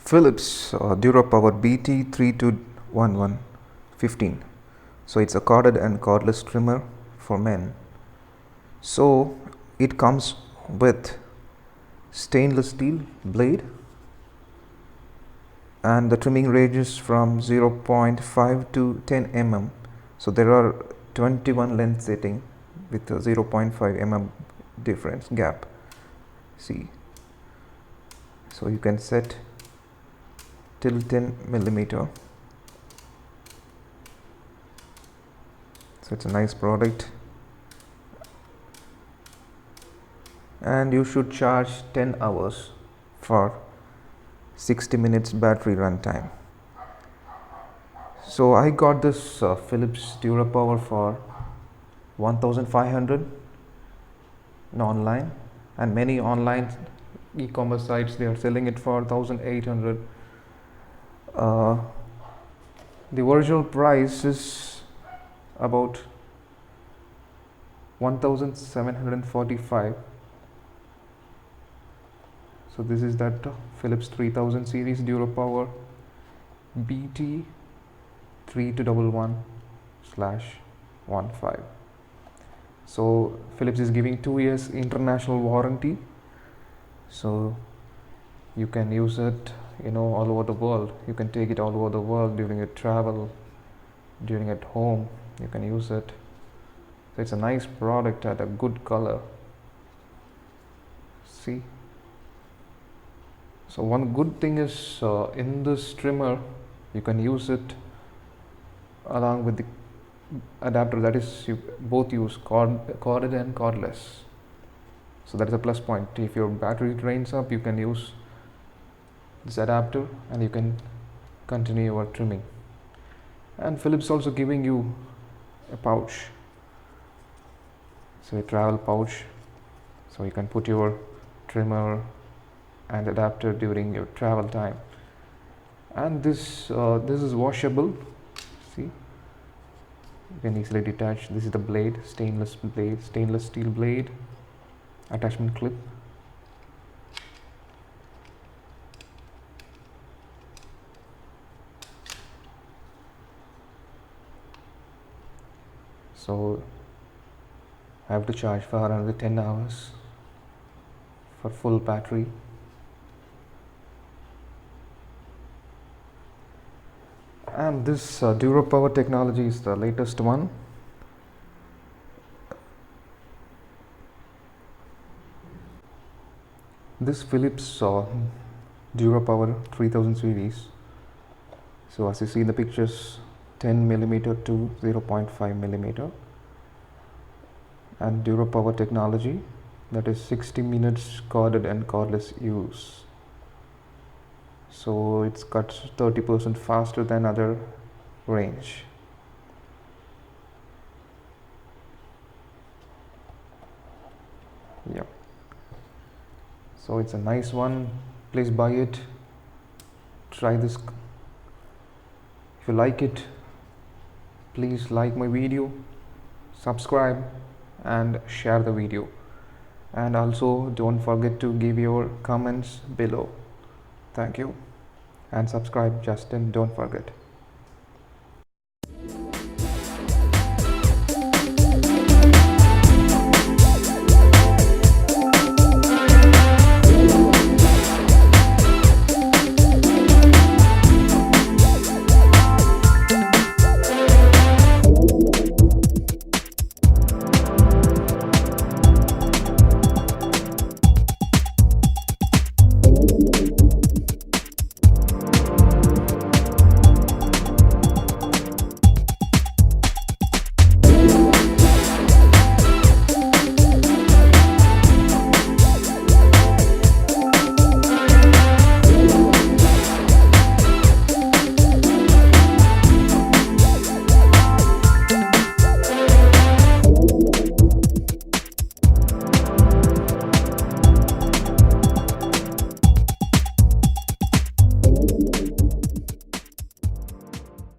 Philips Dura Power BT3211 15. So it's a corded and cordless trimmer for men. So it comes with stainless steel blade, and the trimming ranges from 0.5 to 10 mm. So there are 21 length setting with a 0.5 mm difference gap. See, so you can set till 10 millimeter. So it's a nice product, and you should charge 10 hours for 60 minutes battery run time. So I got this Philips DuraPower for 1500 online, and many online e-commerce sites, they are selling it for 1800. The original price is about 1745. So this is that Philips 3000 series DuraPower BT3211/15. So Philips is giving 2 years international warranty, so you can use it all over the world. You can take it all over the world during your travel, during at home you can use it. So it's a nice product at a good color. See, so one good thing is in this trimmer you can use it along with the adapter, that is you both use corded and cordless. So that is a plus point. If your battery drains up, you can use this adapter and you can continue your trimming. And Philips also giving you a pouch, so a travel pouch, so you can put your trimmer and adapter during your travel time. And this is washable. See, you can easily detach. This is the blade, stainless steel blade, attachment clip. So I have to charge for another 10 hours for full battery. And this DuraPower technology is the latest one. This Philips DuraPower 3000 series. So as you see in the pictures, 10 millimeter to 0.5 millimeter, and DuraPower technology, that is 60 minutes corded and cordless use. So it's cuts 30% faster than other range. Yep. So it's a nice one. Please buy it. Try this. If you like it, please like my video, subscribe and share the video. And also don't forget to give your comments below. Thank you. And subscribe, Justin, don't forget.